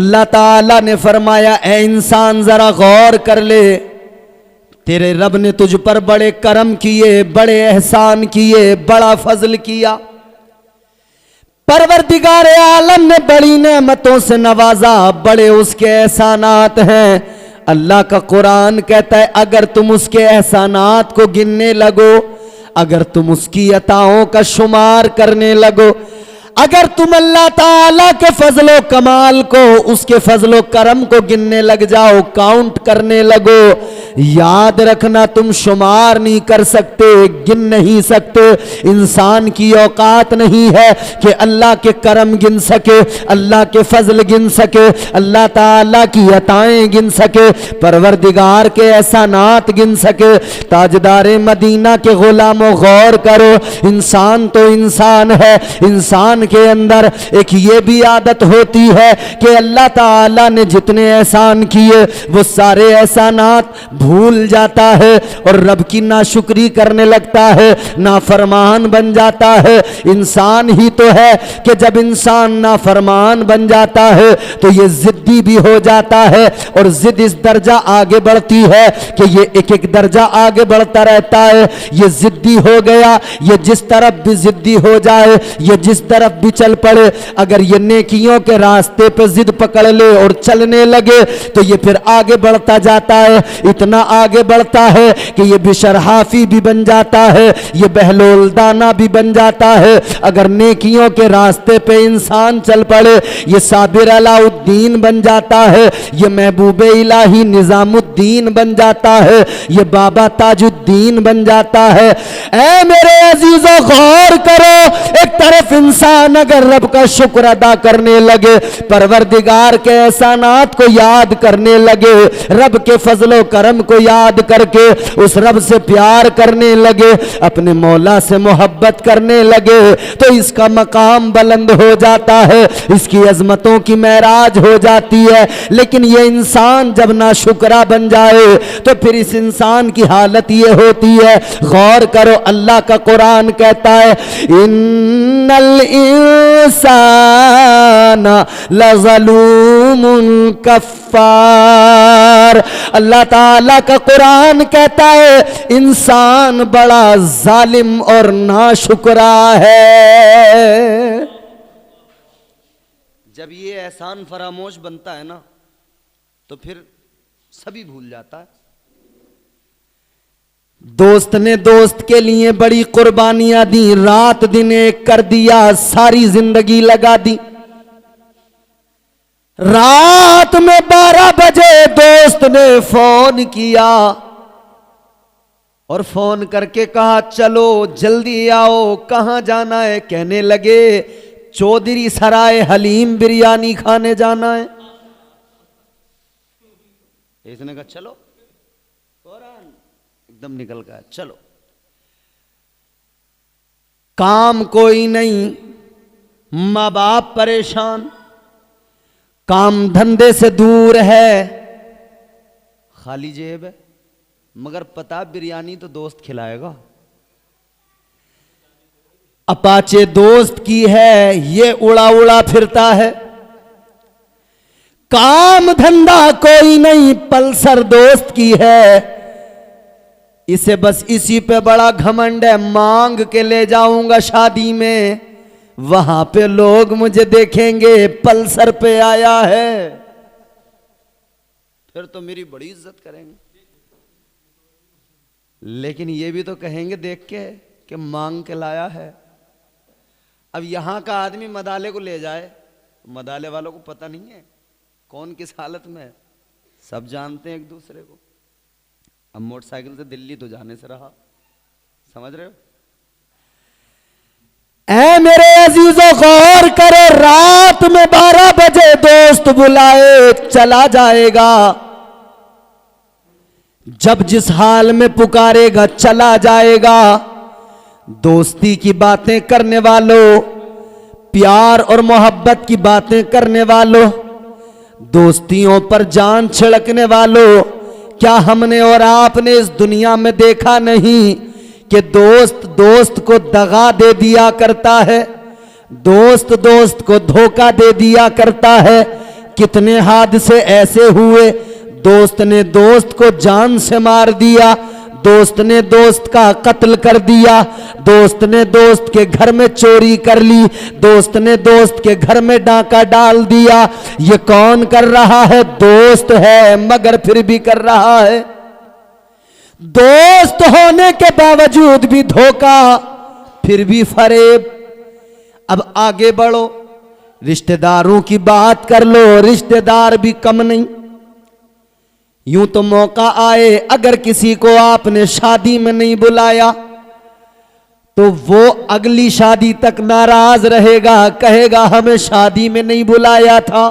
अल्लाह ताला ने फरमाया, ए इंसान जरा गौर कर ले, तेरे रब ने तुझ पर बड़े करम किए, बड़े एहसान किए, बड़ा फजल किया। परवरदिगार आलम ने बड़ी नेमतों से नवाजा, बड़े उसके एहसानात हैं। अल्लाह का कुरान कहता है, अगर तुम उसके एहसानात को गिनने लगो, अगर तुम उसकी अताओं का शुमार करने लगो, अगर तुम अल्लाह ताला के फजलो कमाल को, उसके फजलो करम को गिनने लग जाओ, काउंट करने लगो, याद रखना तुम शुमार नहीं कर सकते, गिन नहीं सकते। इंसान की औकात नहीं है कि अल्लाह के करम गिन सके, अल्लाह के फजल गिन सके, अल्लाह ताला की अताएं गिन सके, परवरदिगार के एहसानात गिन सके। ताजदारे मदीना के गुलामों गौर करो, इंसान तो इंसान है, इंसान के अंदर एक ये भी आदत होती है कि अल्लाह ताला ने जितने एहसान किए वो सारे एहसानात भूल जाता है और रब की नाशुक्री करने लगता है, नाफरमान बन जाता है। इंसान ही तो है कि जब इंसान नाफरमान बन जाता है तो ये जिद्दी भी हो जाता है और जिद इस दर्जा आगे बढ़ती है कि ये एक एक दर्जा आगे बढ़ता रहता है। ये जिद्दी हो गया, ये जिस तरफ भी जिद्दी हो जाए, ये जिस तरफ भी चल पड़े, अगर ये नेकियों के रास्ते पे जिद पकड़ ले और चलने लगे तो ये फिर आगे बढ़ता जाता है, इतना आगे बढ़ता है कि ये बिशरहाफी भी बन जाता है, ये बहलोलदाना भी बन जाता है। अगर नेकियों के रास्ते पे इंसान चल पड़े, ये साबिर अलाउद्दीन बन जाता है, ये महबूब इलाही निजामुद्दीन बन जाता है, ये बाबा ताजुद्दीन बन जाता है। ऐ मेरे अजीजों गौर करो, एक तरफ इंसान अगर रब का शुक्र अदा करने लगे, परवरदिगार के एहसानात को याद करने लगे, रब के फजलो करम को याद करके उस रब से प्यार करने लगे, अपने मौला से मोहब्बत करने लगे, तो इसका मकाम बुलंद हो जाता है, इसकी अजमतों की महराज हो जाती है। लेकिन ये इंसान जब ना शुक्रा बन जाए तो फिर इस इंसान की हालत ये होती है। गौर करो, अल्लाह का कुरान कहता है, इन्नल इंसान लज़लूमुन कफ़्फ़ार। अल्लाह ताला का कुरान कहता है इंसान बड़ा जालिम और नाशुक्रा है। जब ये एहसान फरामोश बनता है ना तो फिर सभी भूल जाता है। दोस्त ने दोस्त के लिए बड़ी कुर्बानियां दी, रात दिन एक कर दिया, सारी जिंदगी लगा दी। रात में 12 बजे दोस्त ने फोन किया और फोन करके कहा चलो जल्दी आओ, कहां जाना है? कहने लगे चौधरी सराय हलीम बिरयानी खाने जाना है। इसने कहा चलो, फौरन एकदम निकल गया, चलो। काम कोई नहीं, माँ बाप परेशान, काम धंधे से दूर है, खाली जेब है, मगर पता बिरयानी तो दोस्त खिलाएगा। अपाचे दोस्त की है, ये उड़ा उड़ा फिरता है। काम धंधा कोई नहीं, पल्सर दोस्त की है, इसे बस इसी पे बड़ा घमंड है, मांग के ले जाऊंगा शादी में, वहां पे लोग मुझे देखेंगे पल्सर पे आया है, फिर तो मेरी बड़ी इज्जत करेंगे। लेकिन ये भी तो कहेंगे देख के कि मांग के लाया है। अब यहां का आदमी मदाले को ले जाए, मदाले वालों को पता नहीं है कौन किस हालत में है, सब जानते हैं एक दूसरे को। अब मोटरसाइकिल से दिल्ली तो जाने से रहा, समझ रहे हो? ऐ मेरे अजीजों गौर करो, रात में 12 बजे दोस्त बुलाए चला जाएगा, जब जिस हाल में पुकारेगा चला जाएगा। दोस्ती की बातें करने वालों, प्यार और मोहब्बत की बातें करने वालों, दोस्तियों पर जान छिड़कने वालों, क्या हमने और आपने इस दुनिया में देखा नहीं कि दोस्त दोस्त को दगा दे दिया करता है, दोस्त दोस्त को धोखा दे दिया करता है। कितने हादसे ऐसे हुए, दोस्त ने दोस्त को जान से मार दिया, दोस्त ने दोस्त का कत्ल कर दिया, दोस्त ने दोस्त के घर में चोरी कर ली, दोस्त ने दोस्त के घर में डाका डाल दिया। ये कौन कर रहा है? दोस्त है, मगर फिर भी कर रहा है। दोस्त होने के बावजूद भी धोखा, फिर भी फरेब। अब आगे बढ़ो, रिश्तेदारों की बात कर लो, रिश्तेदार भी कम नहीं। यूं तो मौका आए, अगर किसी को आपने शादी में नहीं बुलाया तो वो अगली शादी तक नाराज रहेगा, कहेगा हमें शादी में नहीं बुलाया था।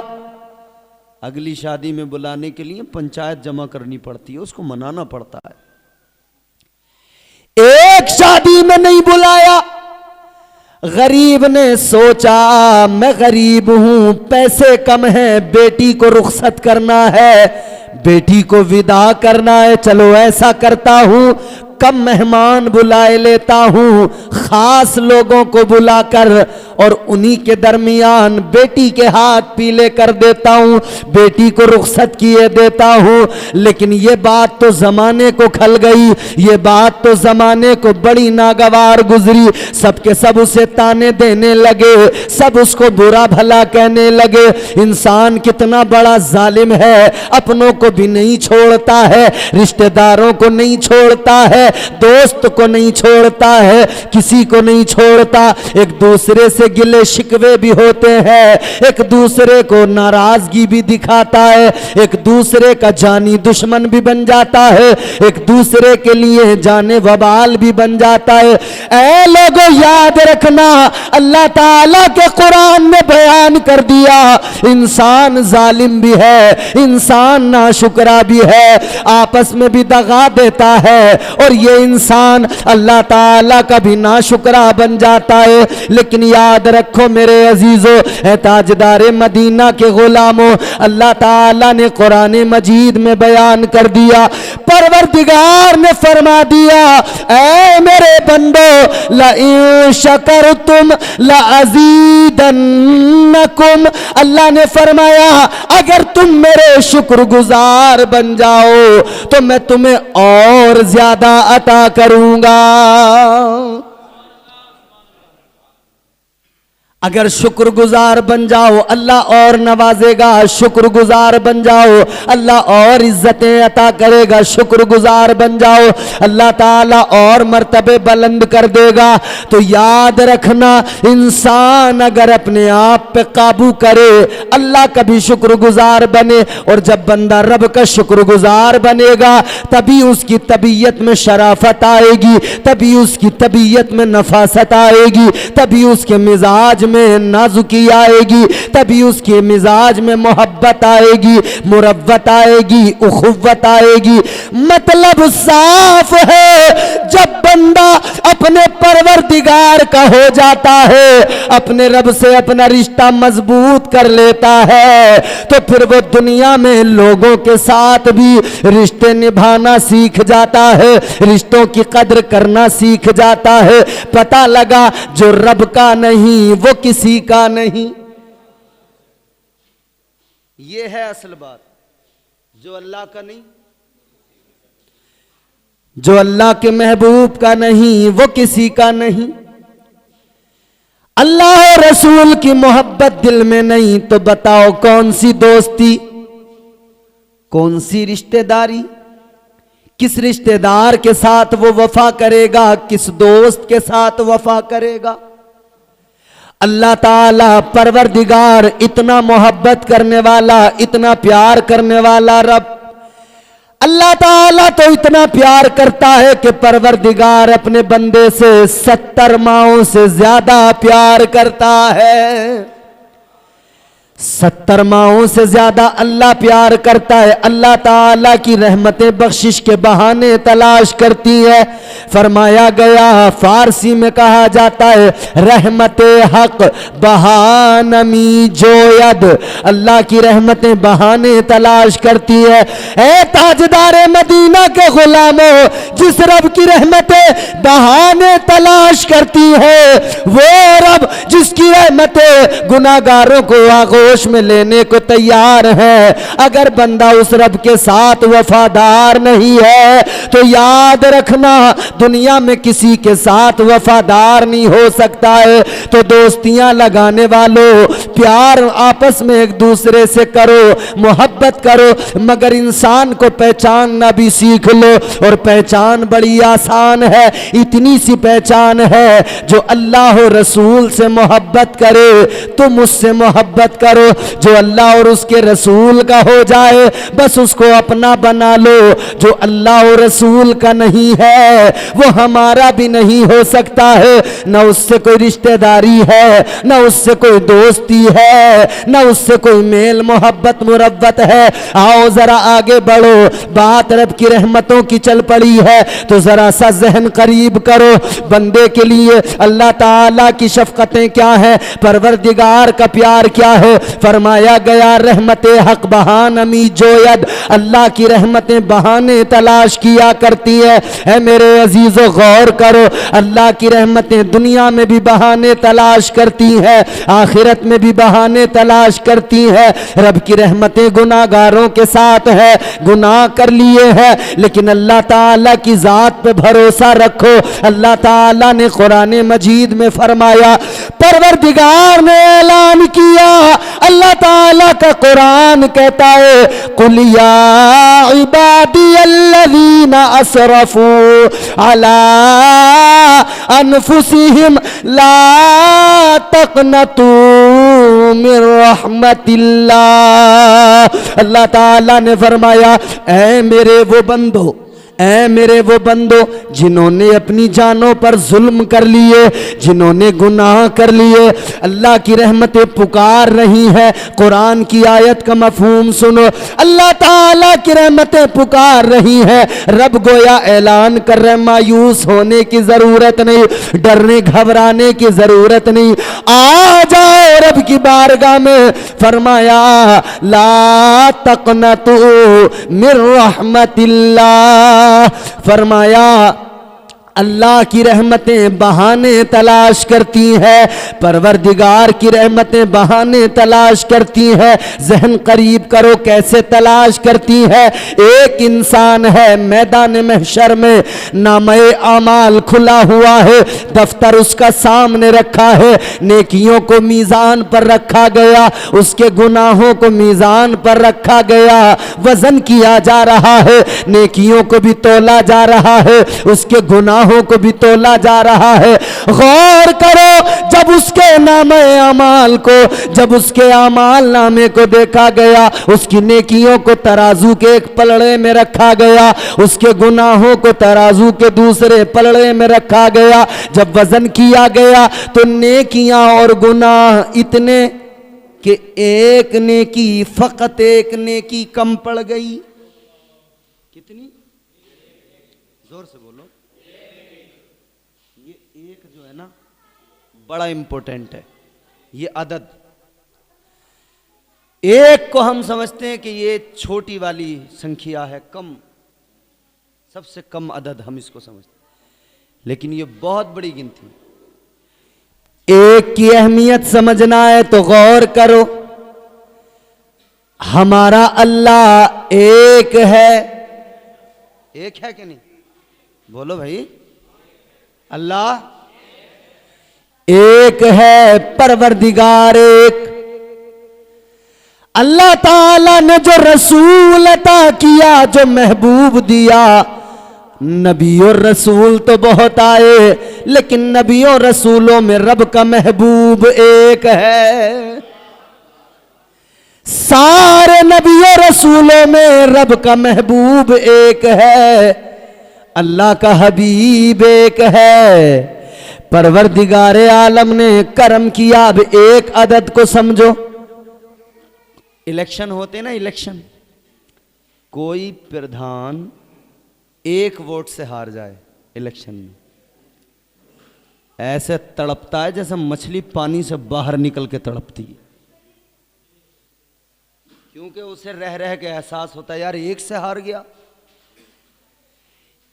अगली शादी में बुलाने के लिए पंचायत जमा करनी पड़ती है, उसको मनाना पड़ता है। एक शादी में नहीं बुलाया, गरीब ने सोचा मैं गरीब हूं, पैसे कम हैं, बेटी को रुखसत करना है, बेटी को विदा करना है, चलो ऐसा करता हूं, कम मेहमान बुलाए लेता हूं, खास लोगों को बुलाकर और उन्हीं के दरमियान बेटी के हाथ पीले कर देता हूं, बेटी को रुखसत किए देता हूं। लेकिन ये बात तो जमाने को खल गई, ये बात तो जमाने को बड़ी नागवार गुजरी। सबके सब उसे ताने देने लगे, सब उसको बुरा भला कहने लगे। इंसान कितना बड़ा जालिम है, अपनों को भी नहीं छोड़ता है, रिश्तेदारों को नहीं छोड़ता है, दोस्त को नहीं छोड़ता है, किसी को नहीं छोड़ता। एक दूसरे से गिले शिकवे भी होते हैं, एक दूसरे को नाराजगी भी दिखाता है, एक दूसरे का जानी दुश्मन भी बन जाता है, एक दूसरे के लिए जाने वबाल भी बन जाता है। ऐ लोगों याद रखना, अल्लाह ताला के कुरान में बयान कर दिया, इंसान जालिम भी है, इंसान नाशुक्रा भी है, आपस में भी दगा देता है और ये इंसान अल्लाह ताला का भी नाशुक्रा बन जाता है। लेकिन याद रखो मेरे अजीजों, ए ताजदारे मदीना के गुलामों, अल्लाह ताला ने कुरान मजीद में बयान कर दिया, परवरदिगार ने फरमा दिया, ऐ मेरे बंदो लइन शकरतुम लअज़ीदन्नकुम, अल्लाह ने फरमाया अगर तुम मेरे शुक्रगुजार बन जाओ तो मैं तुम्हें और ज्यादा अता करूंगा। अगर शुक्रगुजार बन जाओ अल्लाह और नवाजेगा, शुक्रगुजार बन जाओ अल्लाह और इज्जतें अता करेगा, शुक्रगुजार बन जाओ अल्लाह ताला और मर्तबे बुलंद कर देगा। तो याद रखना, इंसान अगर अपने आप पे काबू करे, अल्लाह का भी शुक्रगुजार बने, और जब बंदा रब का शुक्रगुजार बनेगा तभी उसकी तबीयत में शराफत आएगी, तभी उसकी तबीयत में नफासत आएगी, तभी उसके मिजाज में नाजुकी आएगी, तभी उसके मिजाज में मोहब्बत आएगी, मुरव्वत आएगी, उखुव्वत आएगी। मतलब साफ है, जब बंदा अपने परवरदिगार का हो जाता है, अपने रब से अपना रिश्ता मजबूत कर लेता है, तो फिर वो दुनिया में लोगों के साथ भी रिश्ते निभाना सीख जाता है, रिश्तों की कद्र करना सीख जाता है। पता लगा जो रब का नहीं वो किसी का नहीं। ये है असल बात, जो अल्लाह का नहीं, जो अल्लाह के महबूब का नहीं वो किसी का नहीं। अल्लाह और रसूल की मोहब्बत दिल में नहीं तो बताओ कौन सी दोस्ती, कौन सी रिश्तेदारी, किस रिश्तेदार के साथ वो वफा करेगा, किस दोस्त के साथ वफा करेगा। अल्लाह ताला परवरदिगार इतना मोहब्बत करने वाला, इतना प्यार करने वाला रब, अल्लाह ताला तो इतना प्यार करता है कि परवरदिगार अपने बंदे से 70 माओं से ज्यादा प्यार करता है। 70 माओं से ज्यादा अल्लाह प्यार करता है। अल्लाह ताला की रहमतें बख्शिश के बहाने तलाश करती है। फरमाया गया, फारसी में कहा जाता है, रहमते हक बहानमी जोयद, अल्लाह की रहमतें बहाने तलाश करती है। ऐ ताजदारे मदीना के गुलामों, जिस रब की रहमतें बहाने तलाश करती है, वो रब जिसकी रहमतें गुनाहगारों को आगोश आगोश में लेने को तैयार है। अगर बंदा उस रब के साथ वफादार नहीं है तो याद रखना दुनिया में किसी के साथ वफादार नहीं हो सकता है। तो दोस्तियां लगाने वालों, प्यार आपस में एक दूसरे से करो, मोहब्बत करो, मगर इंसान को पहचानना भी सीख लो। और पहचान बड़ी आसान है, इतनी सी पहचान है, जो अल्लाह और रसूल से मोहब्बत करे तुम उससे मोहब्बत करो। जो अल्लाह और उसके रसूल का हो जाए बस उसको अपना बना लो। जो अल्लाह और रसूल का नहीं है वो हमारा भी नहीं हो सकता है। न उससे कोई रिश्तेदारी है, न उससे कोई दोस्ती है, न उससे कोई मेल मोहब्बत मुरब्बत है। आओ जरा आगे बढ़ो, बात रब की रहमतों की चल पड़ी है तो जरा सा जहन करीब करो। बंदे के लिए अल्लाह ताला की शफकतें क्या है, परवरदिगार का प्यार क्या है। फरमाया गया रहमते हक बहानमी जोयद, अल्लाह की रहमतें बहाने तलाश किया करती है मेरे अजीजों गौर करो। अल्लाह की रहमतें दुनिया में भी बहाने तलाश करती है, आखिरत में भी बहाने तलाश करती है। रब की रहमतें गुनाहगारों के साथ है, गुनाह कर लिए हैं लेकिन अल्लाह ताला की जात पे भरोसा रखो। अल्लाह ताला ने कुरान मजीद में फरमाया, परवरदिगार ने ऐलान किया, अल्लाह ताला का कुरान कहता है, कुल या इबादियल्लज़ीना असरफू अला अनफुसिहिम ला तक़नतू मिन रहमतिल्लाह। अल्लाह ताला ने फरमाया, ऐ मेरे वो बंदो, ऐ मेरे वो बंदो जिन्होंने अपनी जानों पर जुल्म कर लिए, जिन्होंने गुनाह कर लिए, अल्लाह की रहमतें पुकार रही है। कुरान की आयत का मफहूम सुनो, अल्लाह ताला की रहमतें पुकार रही है। रब गोया ऐलान कर रहे, मायूस होने की जरूरत नहीं, डरने घबराने की जरूरत नहीं, आ जाओ रब की बारगाह में। फरमाया ला तक़नतू मिन रहमतिल्लाह, फरमाया अल्लाह की रहमतें बहाने तलाश करती है, परवरदिगार की रहमतें बहाने तलाश करती है। जहन करीब करो कैसे तलाश करती है। एक इंसान है मैदान महशर में, नामे आमाल खुला हुआ है, दफ्तर उसका सामने रखा है, नेकियों को मीज़ान पर रखा गया, उसके गुनाहों को मीज़ान पर रखा गया, वजन किया जा रहा है, नेकियों को भी तोला जा रहा है, उसके गुनाहों को भी तोला जा रहा है। गौर करो, जब उसके नामे अमाल को, जब उसके अमाल नामे को देखा गया, उसकी नेकियों को तराजू के एक पलड़े में रखा गया, उसके गुनाहों को तराजू के दूसरे पलड़े में रखा गया। जब वजन किया गया तो नेकियां और गुनाह इतने कि एक नेकी, फकत एक नेकी कम पड़ गई। कितनी? जोर से बोलो। ये एक जो है ना बड़ा इंपॉर्टेंट है, ये अदद। एक को हम समझते हैं कि ये छोटी वाली संख्या है, कम, सबसे कम अदद हम इसको समझते हैं, लेकिन ये बहुत बड़ी गिनती है। एक की अहमियत समझना है तो गौर करो, हमारा अल्लाह एक है। एक है कि नहीं? बोलो भाई, अल्लाह एक है, परवरदिगार एक। अल्लाह ताला ने जो रसूल अता किया, जो महबूब दिया, नबी और रसूल तो बहुत आए, लेकिन नबी और रसूलों में रब का महबूब एक है। सारे नबी और रसूलों में रब का महबूब एक है, अल्लाह का हबीब एक है। परवरदिगार आलम ने करम किया। अब एक अदद को समझो। इलेक्शन होते ना, इलेक्शन, कोई प्रधान एक वोट से हार जाए इलेक्शन में, ऐसे तड़पता है जैसे मछली पानी से बाहर निकल के तड़पती है, क्योंकि उसे रह रह के एहसास होता है यार एक से हार गया।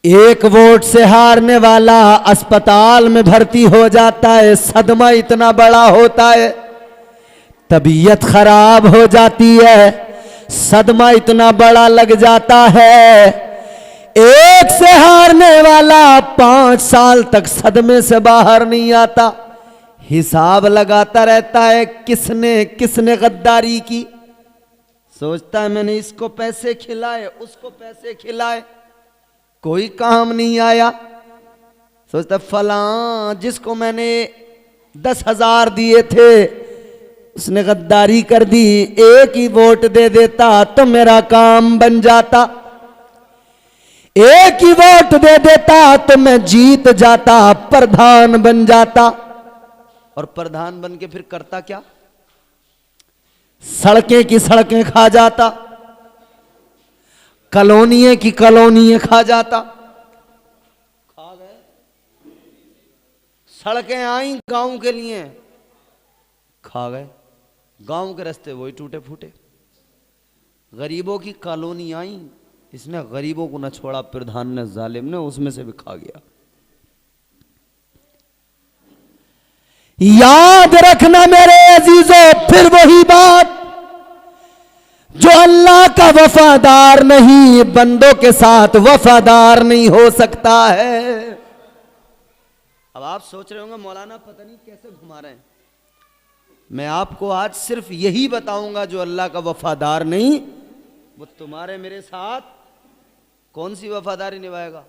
एक वोट से हारने वाला अस्पताल में भर्ती हो जाता है, सदमा इतना बड़ा होता है। तबीयत खराब हो जाती है, सदमा इतना बड़ा लग जाता है, एक से हारने वाला 5 साल तक सदमे से बाहर नहीं आता, हिसाब लगाता रहता है किसने किसने गद्दारी की। सोचता है मैंने इसको पैसे खिलाए, उसको पैसे खिलाए, कोई काम नहीं आया। सोचता फलां जिसको मैंने 10,000 दिए थे उसने गद्दारी कर दी, एक ही वोट दे देता तो मेरा काम बन जाता, एक ही वोट दे देता तो मैं जीत जाता, प्रधान बन जाता। और प्रधान बन के फिर करता क्या? सड़कें की सड़कें खा जाता, कॉलोनियां की कॉलोनियां खा जाता। खा गए, सड़कें आई गांव के लिए, खा गए, गांव के रास्ते वही टूटे फूटे। गरीबों की कॉलोनी आई, इसने गरीबों को न छोड़ा, प्रधान ने जालिम ने, उसमें से भी खा गया। याद रखना मेरे अजीजों, फिर वही बात, जो अल्लाह का वफादार नहीं, बंदों के साथ वफादार नहीं हो सकता है। अब आप सोच रहे होंगे मौलाना पता नहीं कैसे घुमा रहे हैं। मैं आपको आज सिर्फ यही बताऊंगा, जो अल्लाह का वफादार नहीं, वो तुम्हारे मेरे साथ कौन सी वफादारी निभाएगा।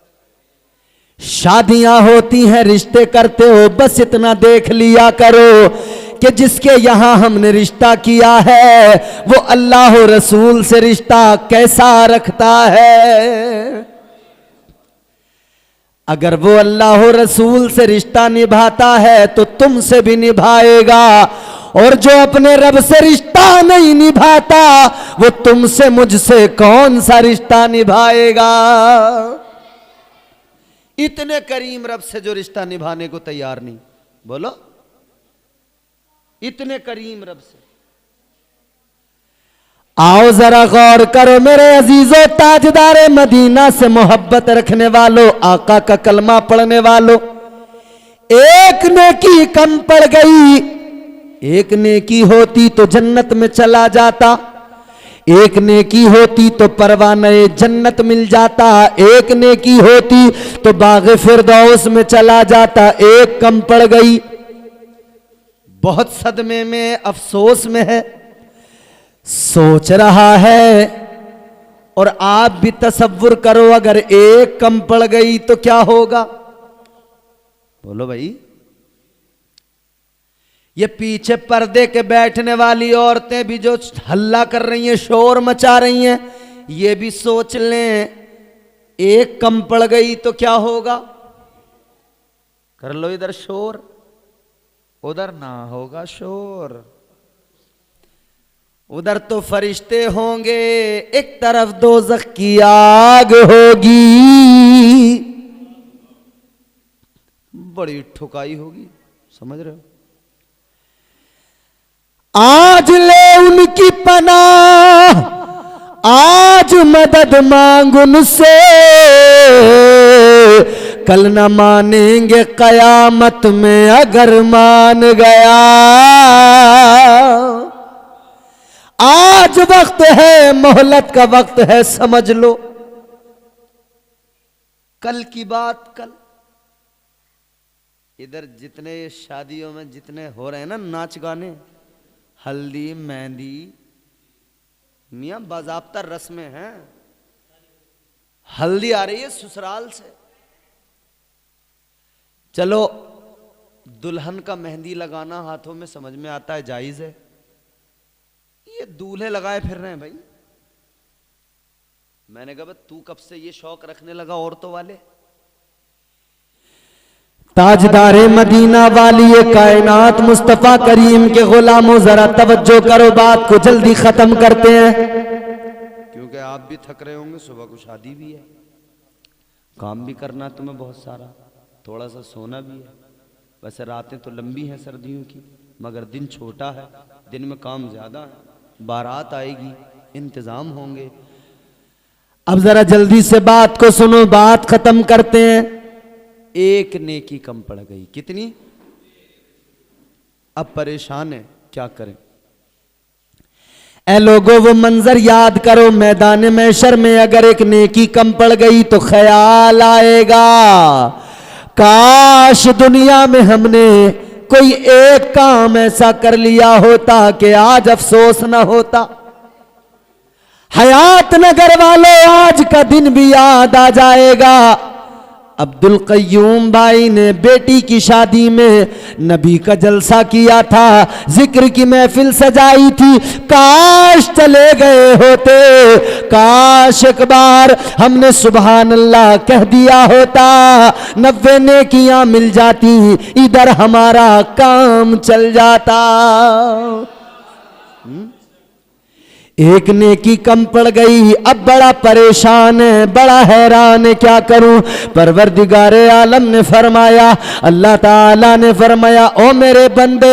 शादियां होती हैं, रिश्ते करते हो, बस इतना देख लिया करो कि जिसके यहां हमने रिश्ता किया है वो अल्लाह और रसूल से रिश्ता कैसा रखता है। अगर वो अल्लाह और रसूल से रिश्ता निभाता है तो तुमसे भी निभाएगा, और जो अपने रब से रिश्ता नहीं निभाता वो तुमसे मुझसे कौन सा रिश्ता निभाएगा। इतने करीम रब से जो रिश्ता निभाने को तैयार नहीं, बोलो, इतने करीम रब से। आओ जरा गौर करो मेरे अजीजों, ताजदारे मदीना से मोहब्बत रखने वालों, आका का कलमा पढ़ने वालों, एक नेकी कम पड़ गई, एक नेकी होती तो जन्नत में चला जाता, एक नेकी होती तो परवाने जन्नत मिल जाता, एक नेकी होती तो बाग़े फिरदौस में चला जाता, एक कम पड़ गई। बहुत सदमे में, अफसोस में है, सोच रहा है। और आप भी तसव्वुर करो, अगर एक कम पड़ गई तो क्या होगा, बोलो भाई। ये पीछे पर्दे के बैठने वाली औरतें भी जो हल्ला कर रही हैं, शोर मचा रही हैं, ये भी सोच लें एक कम पड़ गई तो क्या होगा। कर लो इधर शोर, उधर ना होगा शोर। उधर तो फरिश्ते होंगे, एक तरफ दोज़ख की आग होगी, बड़ी ठुकाई होगी, समझ रहे हो। आज ले उनकी पनाह, आज मदद मांग उनसे, कल न मानेंगे कयामत में अगर मान गया। आज वक्त है, मोहलत का वक्त है, समझ लो, कल की बात कल। इधर जितने शादियों में जितने हो रहे हैं ना नाच गाने, हल्दी मेहंदी, मियां बाज़ाब्ता रस्में हैं। हल्दी आ रही है ससुराल से, चलो दुल्हन का मेहंदी लगाना हाथों में समझ में आता है, जायज है। ये दूल्हे लगाए फिर रहे हैं भाई। मैंने कहा तू कब से ये शौक रखने लगा औरतों वाले। ताजदारे मदीना वाली ये कायनात मुस्तफा करीम के गुलामों, जरा तवज्जो करो, बात को जल्दी खत्म करते हैं, क्योंकि आप भी थक रहे होंगे, सुबह को शादी भी है, काम भी करना तुम्हें बहुत सारा, थोड़ा सा सोना भी है। वैसे रातें तो लंबी हैं सर्दियों की, मगर दिन छोटा है, दिन में काम ज्यादा है। बारात आएगी, इंतजाम होंगे। अब जरा जल्दी से बात को सुनो, बात खत्म करते हैं। एक नेकी कम पड़ गई, कितनी? अब परेशान है, क्या करें। ए लोगों वो मंजर याद करो, मैदान महशर में अगर एक नेकी कम पड़ गई तो ख्याल आएगा, काश दुनिया में हमने कोई एक काम ऐसा कर लिया होता कि आज अफसोस न होता। हयात नगर वालों, आज का दिन भी याद आ जाएगा। अब्दुल कय्यूम भाई ने बेटी की शादी में नबी का जलसा किया था, जिक्र की महफिल सजाई थी। काश चले गए होते, काश एक बार हमने सुभान अल्लाह कह दिया होता, 90 नेकियां मिल जाती, इधर हमारा काम चल जाता। एक नेकी कम पड़ गई, अब बड़ा परेशान है, बड़ा हैरान है, क्या करूं। परवरदिगारे आलम ने फरमाया, अल्लाह ताला ने फरमाया, ओ मेरे बंदे,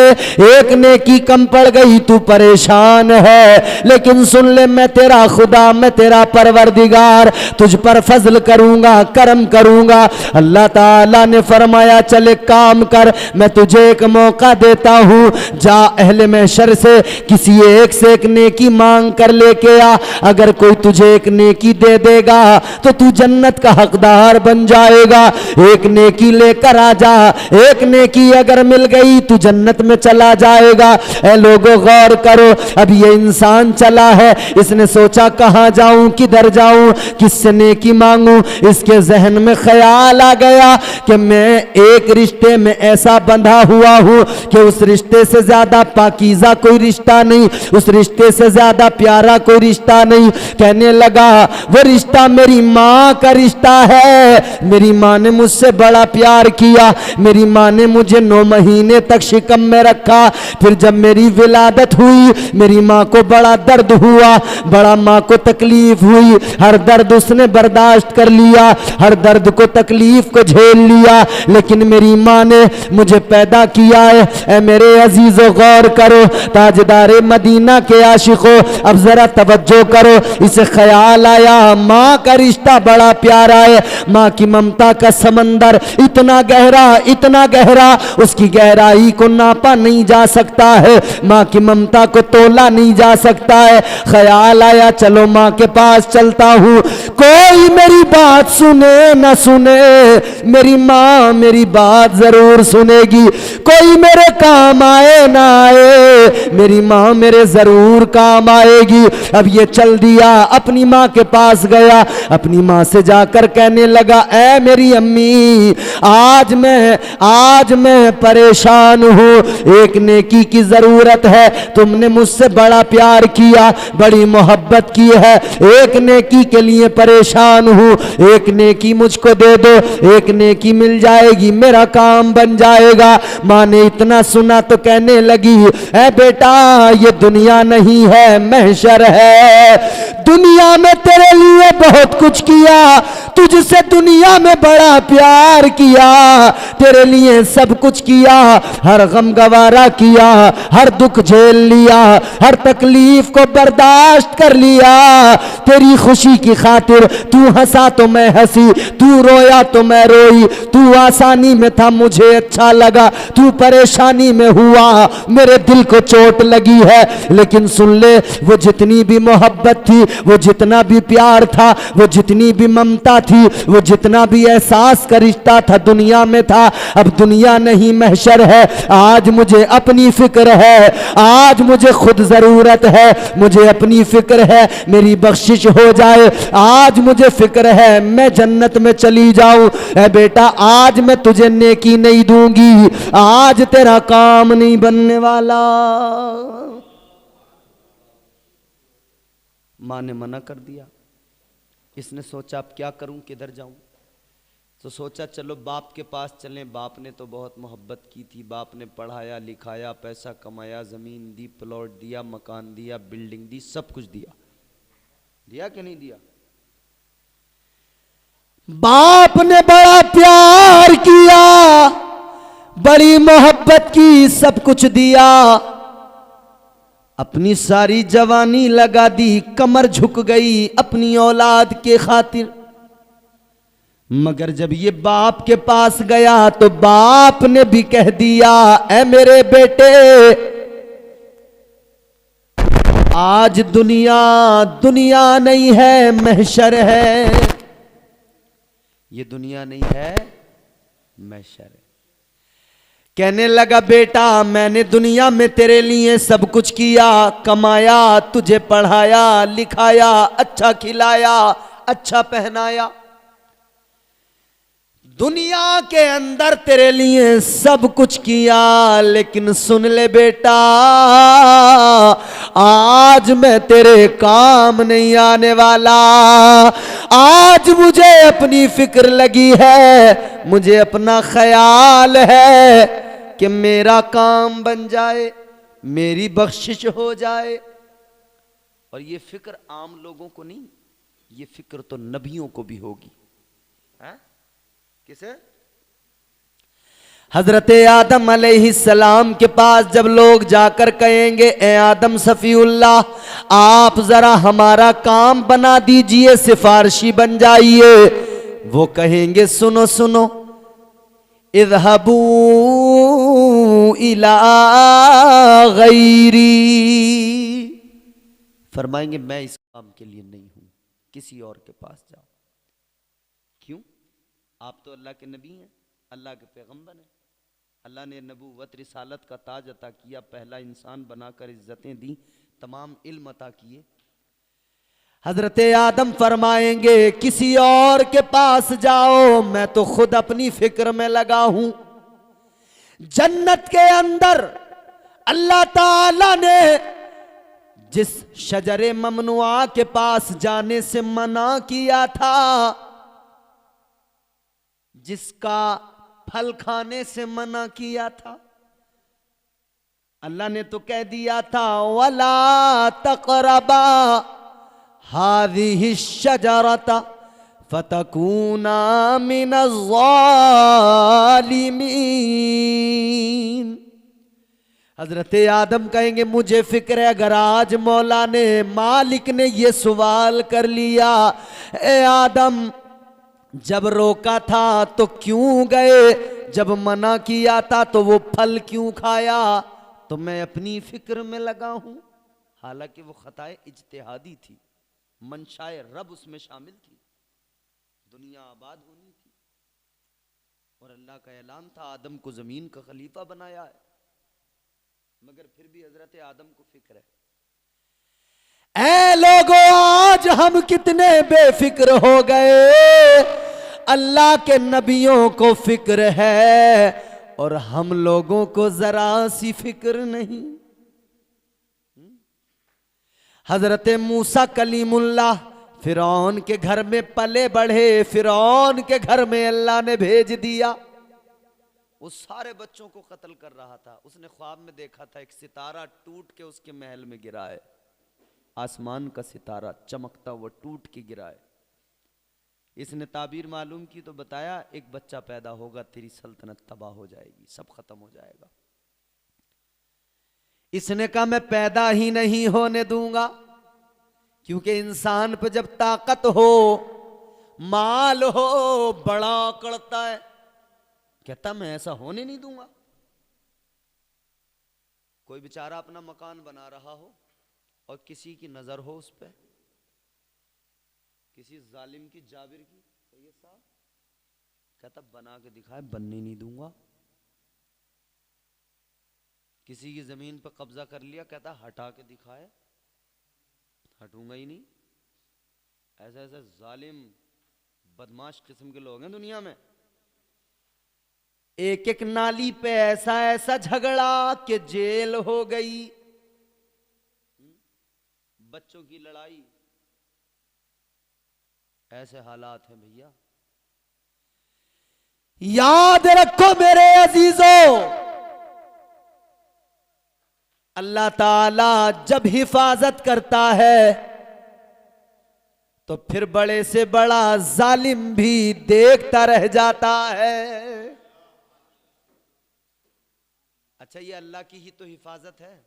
एक नेकी कम पड़ गई, तू परेशान है, लेकिन सुन ले, मैं तेरा खुदा, मैं तेरा परवरदिगार, तुझ पर फजल करूंगा, करम करूंगा। अल्लाह ताला ने फरमाया, चल एक काम कर, मैं तुझे एक मौका देता हूं, जा अहले महशर से किसी एक से एक नेकी मांग कर लेके आ। अगर कोई तुझे एक नेकी दे देगा तो तू जन्नत का हकदार बन जाएगा। एक नेकी लेकर आ जा, एक नेकी अगर मिल गई तू जन्नत में चला जाएगा। ऐ लोगों गौर करो, अब ये इंसान चला है, इसने सोचा कहां जाऊं, किधर जाऊं, किससे नेकी मांगूं। इसके जहन में ख्याल आ गया कि मैं एक रिश्ते में ऐसा बंधा हुआ हूं कि उस रिश्ते से ज्यादा पाकीज़ा कोई रिश्ता नहीं, उस रिश्ते से ज्यादा प्यारा कोई रिश्ता नहीं। कहने लगा, वो रिश्ता मेरी माँ का रिश्ता है। मेरी माँ ने मुझसे बड़ा प्यार किया, मेरी माँ ने मुझे 9 महीने तक शिकम में रखा। फिर जब मेरी विलादत हुई, मेरी माँ को बड़ा दर्द हुआ, बड़ा माँ को तकलीफ हुई, हर दर्द उसने बर्दाश्त कर लिया, हर दर्द को तकलीफ को झेल लिया, लेकिन मेरी माँ ने मुझे पैदा किया है। ऐ मेरे अजीजों गौर करो, ताजदारे मदीना के आशिकों, अब जरा तवज्जो करो। इसे ख्याल आया, माँ का रिश्ता बड़ा प्यारा है, माँ की ममता का समंदर इतना गहरा, इतना गहरा, उसकी गहराई को नापा नहीं जा सकता है, माँ की ममता को तोला नहीं जा सकता है। ख्याल आया, चलो माँ के पास चलता हूँ, कोई मेरी बात सुने न सुने, मेरी माँ मेरी बात जरूर सुनेगी। कोई मेरे काम आए ना आए, मेरी माँ मेरे जरूर काम आएगी। अब ये चल दिया, अपनी माँ के पास गया, अपनी माँ से जाकर कहने लगा, ऐ मेरी अम्मी, आज मैं परेशान हूँ, एक नेकी की जरूरत है, तुमने मुझसे बड़ा प्यार किया, बड़ी मोहब्बत की है, एक नेकी के लिए परेशान हूँ, एक नेकी मुझको दे दो, एक नेकी मिल जाएगी, मेरा काम बन जाएगा। माँ ने इतना सुना तो कहने लगी, ऐ बेटा, ये दुनिया नहीं है, महशर है। दुनिया में तेरे लिए बहुत कुछ किया, तुझसे दुनिया में बड़ा प्यार किया, तेरे लिए सब कुछ किया, हर गम गवारा किया, हर दुख झेल लिया, हर तकलीफ को बर्दाश्त कर लिया। तेरी खुशी की खातिर तू हंसा तो मैं हंसी, तू रोया तो मैं रोई, तू आसानी में था मुझे अच्छा लगा, तू परेशानी में हुआ मेरे दिल को चोट लगी है। लेकिन सुन ले, वो जितनी भी मोहब्बत थी, वो जितना भी प्यार था, वो जितनी भी ममता थी, वो जितना भी एहसास का रिश्ता था दुनिया में था, अब दुनिया नहीं महशर है। आज मुझे अपनी फिक्र है, आज मुझे खुद जरूरत है, मुझे अपनी फिक्र है मेरी बख्शिश हो जाए, आज मुझे फिक्र है मैं जन्नत में चली जाऊं। ऐ बेटा, आज मैं तुझे नेकी नहीं दूंगी, आज तेरा काम नहीं बनने वाला। माँ ने मना कर दिया। इसने सोचा अब क्या करूं, किधर जाऊं, तो सोचा चलो बाप के पास चलें। बाप ने तो बहुत मोहब्बत की थी, बाप ने पढ़ाया लिखाया, पैसा कमाया, ज़मीन दी, प्लॉट दिया, मकान दिया, बिल्डिंग दी, सब कुछ दिया। दिया कि नहीं दिया? बाप ने बड़ा प्यार किया, बड़ी मोहब्बत की, सब कुछ दिया, अपनी सारी जवानी लगा दी, कमर झुक गई अपनी औलाद के खातिर। मगर जब ये बाप के पास गया तो बाप ने भी कह दिया, ऐ मेरे बेटे, आज दुनिया दुनिया नहीं है, महशर है। ये दुनिया नहीं है, महशर है। कहने लगा बेटा मैंने दुनिया में तेरे लिए सब कुछ किया, कमाया, तुझे पढ़ाया लिखाया, अच्छा खिलाया, अच्छा पहनाया, दुनिया के अंदर तेरे लिए सब कुछ किया। लेकिन सुन ले बेटा, आज मैं तेरे काम नहीं आने वाला। आज मुझे अपनी फिक्र लगी है, मुझे अपना ख्याल है कि मेरा काम बन जाए, मेरी बख्शिश हो जाए। और ये फिक्र आम लोगों को नहीं, ये फिक्र तो नबियों को भी होगी। है? किसे? हजरत आदम अलैहिस्सलाम के पास जब लोग जाकर कहेंगे ए आदम सफीउल्लाह, आप जरा हमारा काम बना दीजिए, सिफारशी बन जाइए। वो कहेंगे सुनो सुनो, इज़हबू इला गैरी, फरमाएंगे मैं इस काम के लिए नहीं हूं, किसी और के पास जाओ। क्यों? आप तो अल्लाह के नबी हैं, अल्लाह के पैगंबर हैं। अल्लाह ने नबूवत रिसालत का ताज अता किया, पहला इंसान बनाकर इज्जतें दी, तमाम इल्म अता किए। हजरत आदम फरमाएंगे किसी और के पास जाओ, मैं तो खुद अपनी फिक्र में लगा हूं। जन्नत के अंदर अल्लाह ताला ने जिस शजरे ममनुआ के पास जाने से मना किया था, जिसका फल खाने से मना किया था, अल्लाह ने तो कह दिया था वला तक़रबा हाज़िहि शजरता फतकूना मिनज़ ज़ालिमीन। हजरत आदम कहेंगे मुझे फिक्र है, अगर आज मौला ने, मालिक ने ये सवाल कर लिया, ए आदम जब रोका था तो क्यों गए, जब मना किया था तो वो फल क्यों खाया, तो मैं अपनी फिक्र में लगा हूं। हालांकि वो खताए इज्तिहादी थी, मंशाए रब उसमें शामिल थी, दुनिया आबाद होनी थी और अल्लाह का ऐलान था आदम को जमीन का खलीफा बनाया है। मगर फिर भी हजरत आदम को फिक्र है। ऐ लोगों, आज हम कितने बेफिक्र हो गए, अल्लाह के नबियों को फिक्र है और हम लोगों को जरा सी फिक्र नहीं। हजरत मूसा कलीमुल्लाह फिरौन के घर में पले बढ़े, फिरौन के घर में अल्लाह ने भेज दिया। वो सारे बच्चों को कत्ल कर रहा था। उसने ख्वाब में देखा था एक सितारा टूट के उसके महल में गिरा है, आसमान का सितारा चमकता हुआ टूट के गिरा है। इसने ताबीर मालूम की तो बताया एक बच्चा पैदा होगा, तेरी सल्तनत तबाह हो जाएगी, सब खत्म हो जाएगा। इसने कहा मैं पैदा ही नहीं होने दूंगा, क्योंकि इंसान पे जब ताकत हो, माल हो, बड़ा कड़ता है। कहता मैं ऐसा होने नहीं दूंगा। कोई बेचारा अपना मकान बना रहा हो और किसी की नजर हो उस पर, किसी जालिम की, जाबिर की, सैयद साहब, कहता बना के दिखाए, बनने नहीं दूंगा। किसी की जमीन पर कब्जा कर लिया, कहता हटा के दिखाए, हटूंगा ही नहीं। ऐसे ऐसे जालिम बदमाश किस्म के लोग हैं दुनिया में। एक एक नाली पे ऐसा ऐसा झगड़ा कि जेल हो गई। बच्चों की लड़ाई, ऐसे हालात हैं भैया। याद रखो मेरे अजीजों, अल्लाह ताला जब हिफाजत करता है तो फिर बड़े से बड़ा जालिम भी देखता रह जाता है। अच्छा, ये अल्लाह की ही तो हिफाजत है,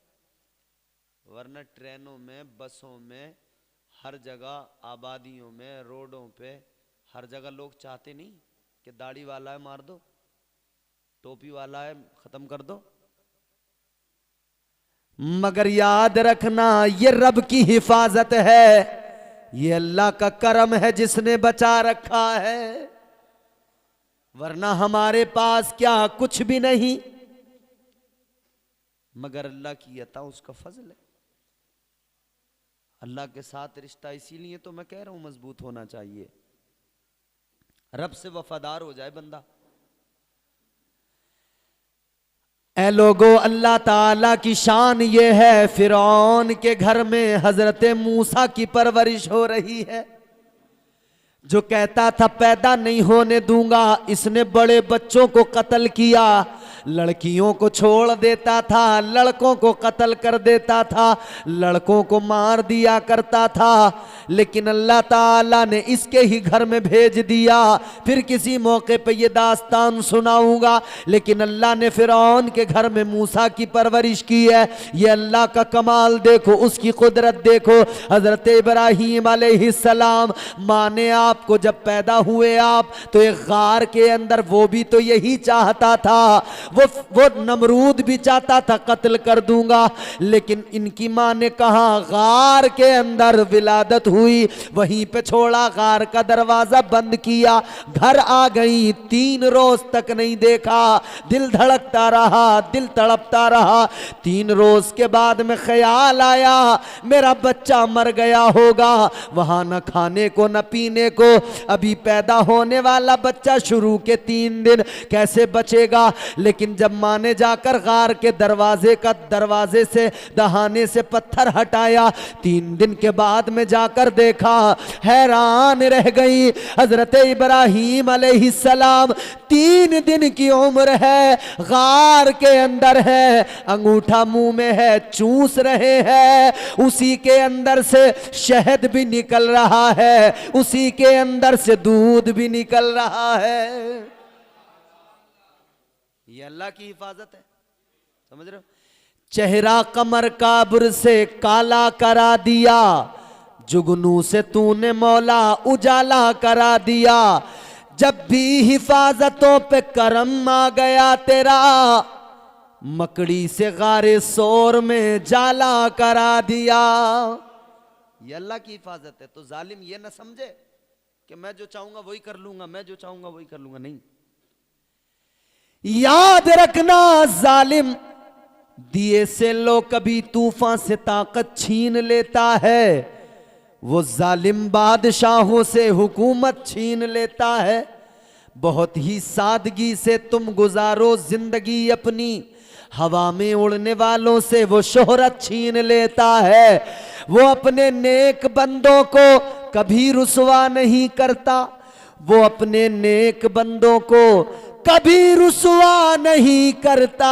वरना ट्रेनों में, बसों में, हर जगह, आबादियों में, रोडों पे, हर जगह लोग चाहते नहीं कि दाढ़ी वाला है मार दो, टोपी वाला है खत्म कर दो। मगर याद रखना ये रब की हिफाजत है, ये अल्लाह का करम है जिसने बचा रखा है, वरना हमारे पास क्या कुछ भी नहीं, मगर अल्लाह की अता उसका फजल है। अल्लाह के साथ रिश्ता इसीलिए तो मैं कह रहा हूं मजबूत होना चाहिए, रब से वफादार हो जाए बंदा। ऐ लोगो, अल्लाह ताला की शान ये है, फिरौन के घर में हजरत मूसा की परवरिश हो रही है। जो कहता था पैदा नहीं होने दूंगा, इसने बड़े बच्चों को कत्ल किया, लड़कियों को छोड़ देता था, लड़कों को कत्ल कर देता था, लड़कों को मार दिया करता था। लेकिन अल्लाह ताला ने इसके ही घर में भेज दिया। फिर किसी मौके पे ये दास्तान सुनाऊंगा। लेकिन अल्लाह ने फिरौन के घर में मूसा की परवरिश की है। ये अल्लाह का कमाल देखो, उसकी कुदरत देखो। हजरत इब्राहीम अलैहिस्सलाम, माँ ने आपको जब पैदा हुए आप, तो एक गार के अंदर, वो भी तो यही चाहता था, वो नमरूद भी चाहता था कत्ल कर दूंगा। लेकिन इनकी माँ ने कहा गार के अंदर विलादत हुई, वहीं पे छोड़ा, गार का दरवाजा बंद किया, घर आ गई, 3 रोज तक नहीं देखा। दिल धड़कता रहा, दिल तड़पता रहा। 3 रोज के बाद में ख्याल आया मेरा बच्चा मर गया होगा, वहां न खाने को न पीने को, अभी पैदा होने वाला बच्चा शुरू के 3 दिन कैसे बचेगा। लेकिन जब मां ने जाकर गार के दरवाजे से दहाने से पत्थर हटाया, 3 दिन के बाद में जाकर देखा, हैरान रह गई। हजरत इब्राहीम अलैहिस्सलाम 3 दिन की उम्र है, गार के अंदर है, अंगूठा मुंह में है, चूस रहे हैं, उसी के अंदर से शहद भी निकल रहा है, उसी के अंदर से दूध भी निकल रहा है। ये अल्लाह की हिफाजत है, समझ रहे हो। चेहरा कमर काबर से काला करा दिया, जुगनू से तूने मौला उजाला करा दिया। जब भी हिफाजतों पे करम आ गया तेरा, मकड़ी से गारे सोर में जाला करा दिया। ये अल्लाह की हिफाजत है। तो जालिम ये ना समझे कि मैं जो चाहूंगा वही कर लूंगा, मैं जो चाहूंगा वही कर लूंगा, नहीं। याद रखना, जालिम दिए से लो कभी तूफान से ताकत छीन लेता है, वो जालिम बादशाहों से हुकूमत छीन लेता है। बहुत ही सादगी से तुम गुजारो जिंदगी अपनी, हवा में उड़ने वालों से वो शोहरत छीन लेता है। वो अपने नेक बंदों को कभी रुसवा नहीं करता, वो अपने नेक बंदों को कभी रुसवा नहीं करता,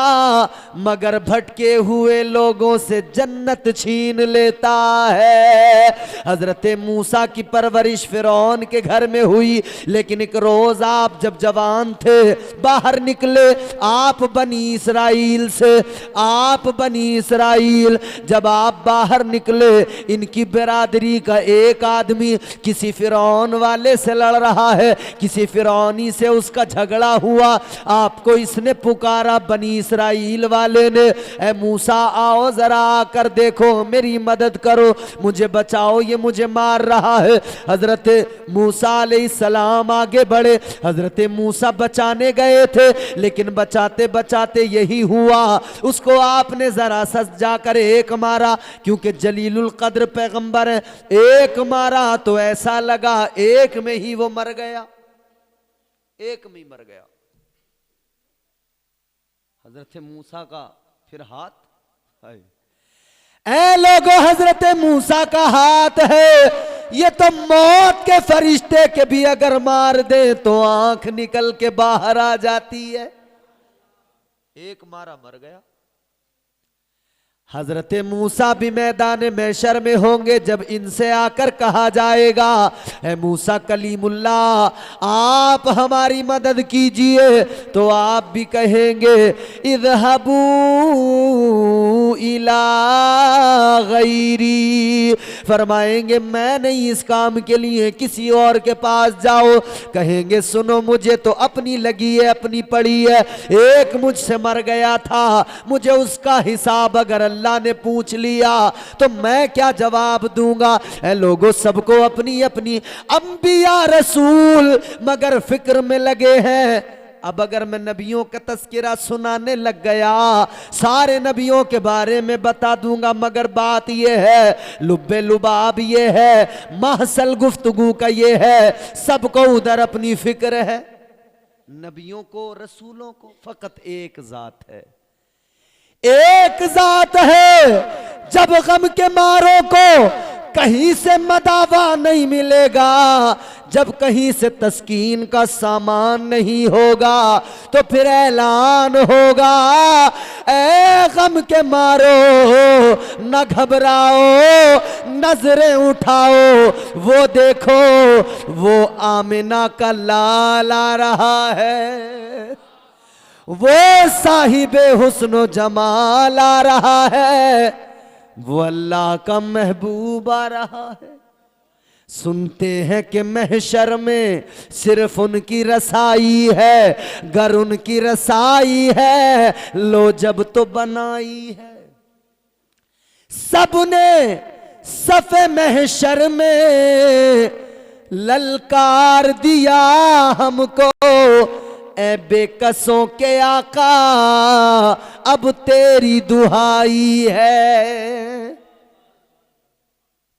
मगर भटके हुए लोगों से जन्नत छीन लेता है। हजरत मूसा की परवरिश फिरौन के घर में हुई। लेकिन एक रोज आप जब जवान थे, बाहर निकले, आप बनी इसराइल से, आप बनी इसराइल, जब आप बाहर निकले, इनकी बिरादरी का एक आदमी किसी फिरौन वाले से लड़ रहा है, किसी फिरौनी से उसका झगड़ा हुआ। आपको इसने पुकारा, बनी इसराइल वाले ने, ए मूसा आओ जरा आकर देखो, मेरी मदद करो, मुझे बचाओ, ये मुझे मार रहा है। हजरत मूसा अलैहिस्सलाम आगे बढ़े। हजरत मूसा बचाने गए थे, लेकिन बचाते बचाते यही हुआ, उसको आपने जरा सच जाकर एक मारा, क्योंकि जलीलुल कद्र पैगंबर है। एक मारा तो ऐसा लगा एक में ही वो मर गया, एक में ही मर गया। हजरत मूसा का फिर हाथ, ऐ लोगों, हजरत मूसा का हाथ है, ये तो मौत के फरिश्ते के भी अगर मार दे तो आंख निकल के बाहर आ जाती है। एक मारा मर गया। हजरत मूसा भी मैदान महशर में होंगे जब इनसे आकर कहा जाएगा, ए मूसा कलीमुल्लाह आप हमारी मदद कीजिए, तो आप भी कहेंगे इज़हबू इला गैरी, फरमाएंगे मैं नहीं इस काम के लिए, किसी और के पास जाओ। कहेंगे सुनो, मुझे तो अपनी लगी है, अपनी पड़ी है, एक मुझसे मर गया था, मुझे उसका हिसाब अगर अल्लाह ने पूछ लिया तो मैं क्या जवाब दूंगा। ऐ लोगों, सबको अपनी अपनी अंबिया रसूल मगर फिक्र में लगे हैं। अब अगर मैं नबियों का तस्किरा सुनाने लग गया, सारे नबियों के बारे में बता दूंगा, मगर बात यह है, लुब्बे लुबाब ये है, महसल गुफ्तगू का ये है, सबको उधर अपनी फिक्र है। नबियों को, रसूलों को फकत एक जात है, एक जात है। जब गम के मारों को कहीं से मदावा नहीं मिलेगा, जब कहीं से तस्कीन का सामान नहीं होगा, तो फिर ऐलान होगा, ऐ गम के मारो न घबराओ, नजरें उठाओ, वो देखो वो आमिना का लाल आ रहा है, वो साहिबे हुस्नो जमाल आ रहा है, वो अल्लाह का महबूब आ रहा है। सुनते हैं कि महशर में सिर्फ उनकी रसाई है, गर उनकी रसाई है, लो जब तो बनाई है। सबने सफ़े महशर में ललकार दिया हमको, ए बेकसों के आका अब तेरी दुहाई है।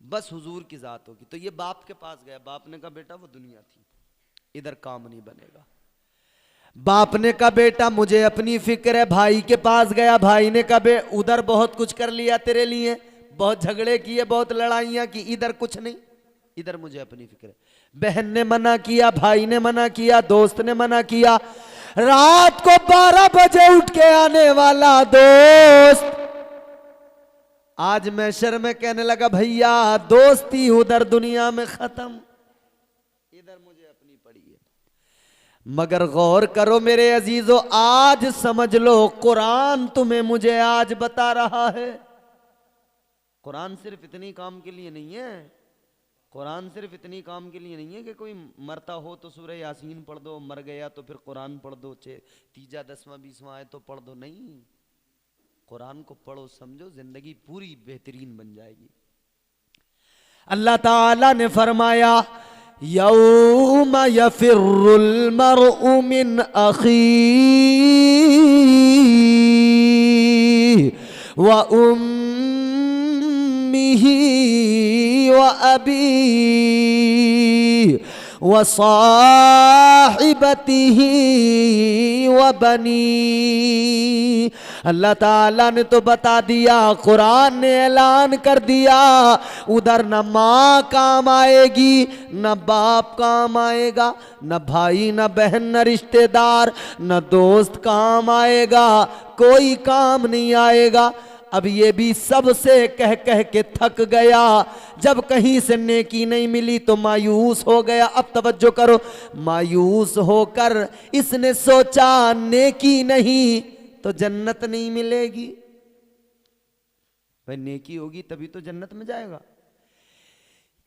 बस हुजूर की जात होगी। तो ये बाप के पास गया, बाप ने कहा बेटा वो दुनिया थी, इधर काम नहीं बनेगा। बाप ने कहा बेटा मुझे अपनी फिक्र है। भाई के पास गया, भाई ने कहा उधर बहुत कुछ कर लिया तेरे लिए, बहुत झगड़े किए, बहुत लड़ाइयां की, इधर कुछ नहीं, इधर मुझे अपनी फिक्र है। बहन ने मना किया, भाई ने मना किया, दोस्त ने मना किया। रात को 12 बजे उठ के आने वाला दोस्त आज महशर में कहने लगा भैया दोस्ती उधर दुनिया में खत्म, इधर मुझे अपनी पड़ी है। मगर गौर करो मेरे अजीजों, आज समझ लो कुरान तुम्हें मुझे आज बता रहा है। कुरान सिर्फ इतनी काम के लिए नहीं है, कुरान सिर्फ इतनी काम के लिए नहीं है कि कोई मरता हो तो सूरह यासीन पढ़ दो, मर गया तो फिर कुरान पढ़ दो, तीजा 10वां 20वां आए तो पढ़ दो। नहीं, कुरान को पढ़ो, समझो, जिंदगी पूरी बेहतरीन बन जाएगी। अल्लाह ताला ने फरमाया यौम यफिर्रुल मरउ मिन अखी व उम्मिही व अबी व साहिबतिही व बनी। अल्लाह ताला ने तो बता दिया, कुरान ने ऐलान कर दिया, उधर न माँ काम आएगी, न बाप काम आएगा, न भाई न बहन न रिश्तेदार न दोस्त काम आएगा, कोई काम नहीं आएगा। अब ये भी सबसे कह कह के थक गया, जब कहीं से नेकी नहीं मिली तो मायूस हो गया। अब तवज्जो करो, मायूस होकर इसने सोचा नेकी नहीं तो जन्नत नहीं मिलेगी। भाई नेकी होगी तभी तो जन्नत में जाएगा।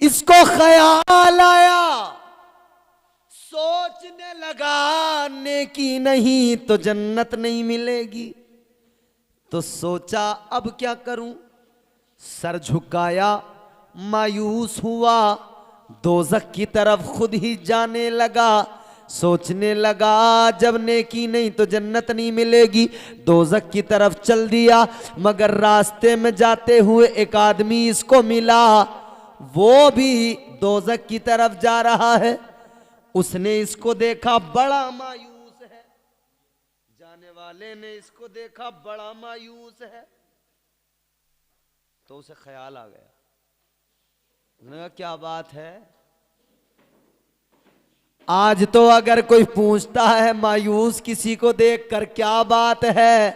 इसको ख्याल आया, सोचने लगा नेकी नहीं तो जन्नत नहीं मिलेगी। तो सोचा अब क्या करूं, सर झुकाया, मायूस हुआ, दोज़ख की तरफ खुद ही जाने लगा। सोचने लगा जब नेकी नहीं तो जन्नत नहीं मिलेगी, दोज़ख की तरफ चल दिया। मगर रास्ते में जाते हुए एक आदमी इसको मिला, वो भी दोज़ख की तरफ जा रहा है। उसने इसको देखा, बड़ा मायूस है। जाने वाले ने इसको देखा, बड़ा मायूस है, तो उसे ख्याल आ गया। उसने कहा क्या बात है, आज तो अगर कोई पूछता है मायूस किसी को देखकर क्या बात है,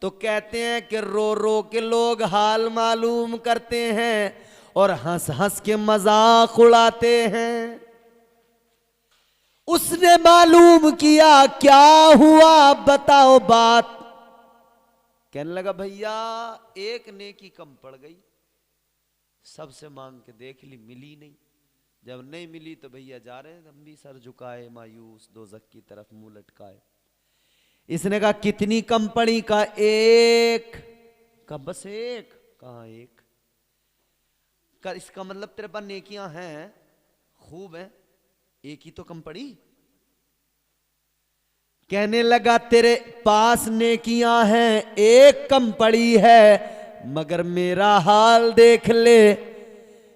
तो कहते हैं कि रो रो के लोग हाल मालूम करते हैं और हंस हंस के मजाक उड़ाते हैं। उसने मालूम किया क्या हुआ, बताओ बात। कहने लगा भैया एक नेकी कम पड़ गई, सबसे मांग के देख ली, मिली नहीं। जब नहीं मिली तो भैया जा रहे हैं, हम भी सर झुकाए मायूस, दोज़ख की तरफ मुंह लटकाए। इसने कहा कितनी कम पड़ी, का एक। कब बस एक, कहा एक का इसका मतलब तेरे पास नेकियां हैं, खूब है, एक ही तो कम पड़ी। कहने लगा तेरे पास नेकियां हैं, एक कम पड़ी है, मगर मेरा हाल देख ले,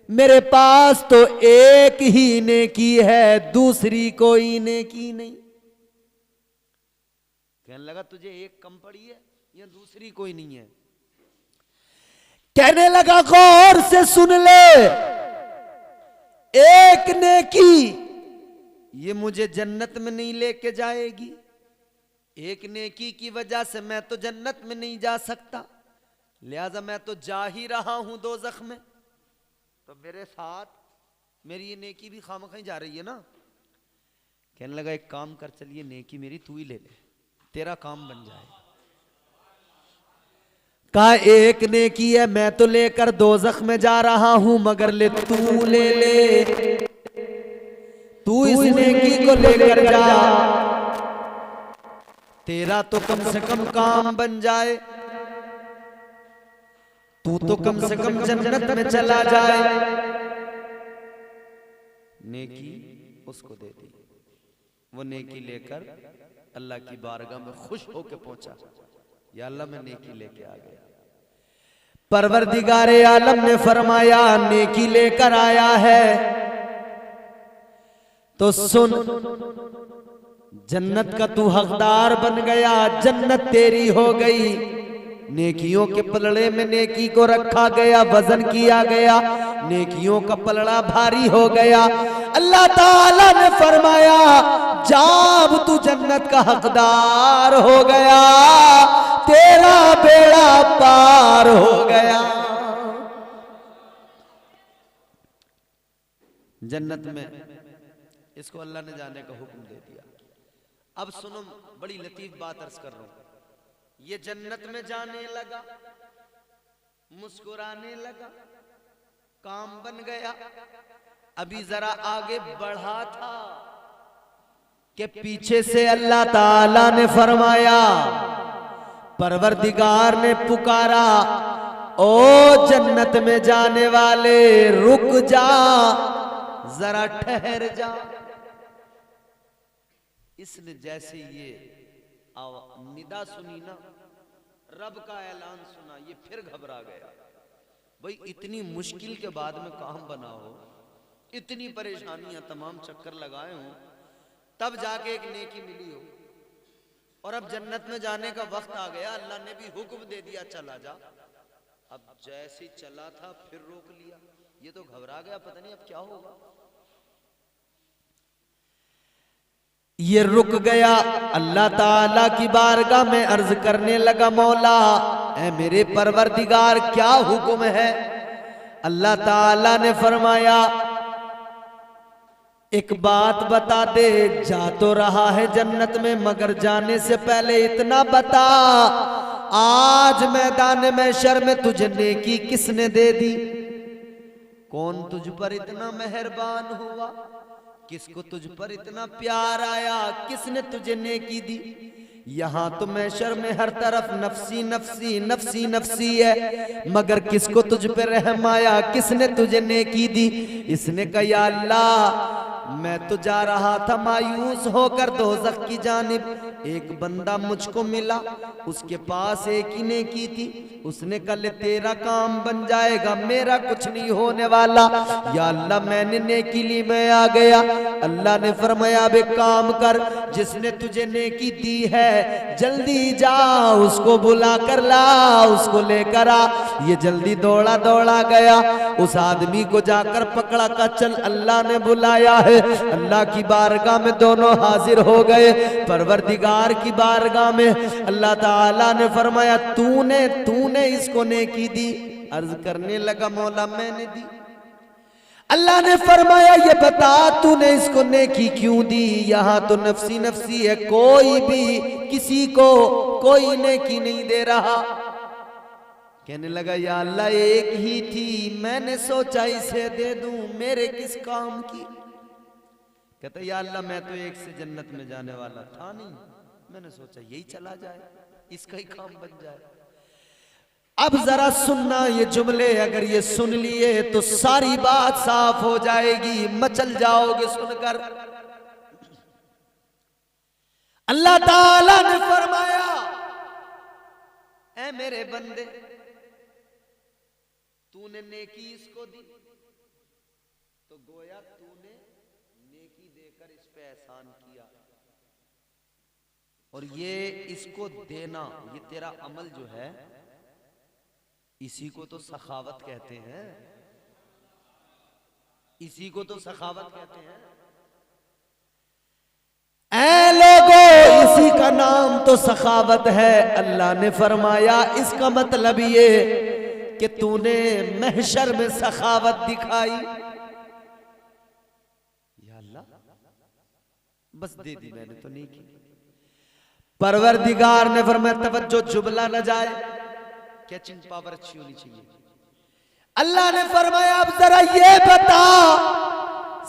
मेरे पास तो एक ही नेकी है, दूसरी कोई नेकी नहीं। कहने लगा तुझे एक कम पड़ी है या दूसरी कोई नहीं है। कहने लगा गौर से सुन ले, एक नेकी ये मुझे जन्नत में नहीं लेके जाएगी, एक नेकी की वजह से मैं तो जन्नत में नहीं जा सकता, लिहाजा मैं तो जा ही रहा हूं दोज़ख में, तो मेरे साथ मेरी ये नेकी भी खामखा जा रही है ना। कहने लगा एक काम कर, चलिए नेकी मेरी तू ही ले ले, तेरा काम बन जाएगा। कहा एक नेकी है मैं तो लेकर दोज़ख में जा रहा हूं, मगर ले तू ले ले, तू इस नेकी को लेकर जा, तेरा तो कम से कम काम बन जाए, तू तो कम से कम जन्नत में चला जाए। नेकी उसको दे दी, वो नेकी लेकर अल्लाह की बारगाह में खुश होकर पहुंचा, या अल्लाह मैं नेकी लेके आ गया। परवरदिगारे आलम ने फरमाया नेकी लेकर आया है तो सुन, जन्नत का तू हकदार बन गया, जन्नत तेरी हो गई। नेकियों के पलड़े में नेकी को रखा गया, वजन किया गया, नेकियों का पलड़ा भारी हो गया। अल्लाह ताला ने फरमाया जब तू जन्नत का हकदार हो गया, तेरा बेड़ा पार हो गया। जन्नत में इसको अल्लाह ने जाने का हुक्म दे दिया। अब सुनो, बड़ी लतीफ बात अर्ज कर रहा हूं। ये जन्नत में जाने लगा, मुस्कुराने लगा, काम बन गया। अभी जरा आगे बढ़ा था कि पीछे से अल्लाह ताला ने फरमाया, परवरदिगार ने पुकारा, ओ जन्नत में जाने वाले रुक जा, जरा ठहर जा। इसने जैसे ये निदा सुनी ना, रब का ऐलान सुना, ये फिर घबरा गया। भाई इतनी मुश्किल के बाद में काम बना हो, इतनी परेशानियां तमाम चक्कर लगाए हो, तब जाके एक नेकी मिली हो, और अब जन्नत में जाने का वक्त आ गया, अल्लाह ने भी हुक्म दे दिया चला जा। अब जैसे चला था फिर रोक लिया, ये तो घबरा गया, पता नहीं अब क्या होगा। ये रुक गया, अल्लाह ताला की बारगाह में अर्ज करने लगा, मौला ऐ मेरे परवरदिगार क्या हुक्म है। अल्लाह ताला ने फरमाया एक बात बता दे, जा तो रहा है जन्नत में, मगर जाने से पहले इतना बता, आज मैदान महशर में तुझे नेकी किसने दे दी? कौन तुझ पर इतना मेहरबान हुआ, किसको तुझ पर इतना प्यार आया, किसने तुझे नेकी दी? यहां तो महशर में हर तरफ नफसी नफसी नफसी नफसी है, मगर किसको तुझ पे रहम आया, किसने तुझे नेकी दी? इसने कहा या अल्लाह मैं तो जा रहा था मायूस होकर दोज़ख की जानिब, एक बंदा मुझको मिला, उसके पास एक ही नेकी थी, उसने कहा ले तेरा काम बन जाएगा, मेरा कुछ नहीं होने वाला। या अल्लाह मैंने नेकी ली, मैं आ गया। अल्लाह ने फरमाया अब एक काम कर, जिसने तुझे नेकी दी है जल्दी जा उसको बुला कर ला, उसको लेकर आ। ये जल्दी दौड़ा दौड़ा गया, उस आदमी को जाकर पकड़ा का चल अल्लाह ने बुलाया है। अल्लाह की बारगाह में दोनों हाजिर हो गए। परवरदिगार की बारगाह में अल्लाह ताला ने फरमाया तूने इसको नेकी दी? अर्ज करने लगा मौला मैंने दी। अल्लाह ने फरमाया ये बता तूने इसको नेकी क्यों दी? यहां तो नफसी नफसी है, कोई भी किसी को कोई नेकी नहीं दे रहा। कहने लगा या अल्लाह एक ही थी, मैंने सोचा इसे दे दूं, मेरे किस काम की? कहता या अल्लाह मैं तो एक से जन्नत में जाने वाला था नहीं, मैंने सोचा यही चला जाए, इसका ही काम बन जाए। अब जरा सुनना ये जुमले, अगर ये सुन लिए तो सारी बात साफ हो जाएगी, मचल जाओगे सुनकर। अल्लाह ताला ने फरमाया, ऐ मेरे बंदे, तूने नेकी इसको दी तो गोया तूने नेकी देकर इस पे एहसान किया, और ये इसको देना, ये तेरा अमल जो है, इसी को तो सखावत कहते हैं, इसी को तो सखावत कहते हैं। ऐ लोगों, इसी का नाम तो सखावत है। अल्लाह ने फरमाया इसका मतलब ये कि तूने महशर में सखावत दिखाई। या अल्लाह, बस दे दी मैंने तो नहीं की। परवरदिगार ने फरमाया तवज्जो, जुबला न जाए, कैचिंग पावर अच्छी होनी चाहिए। अल्लाह ने फरमाया अब जरा ये बता,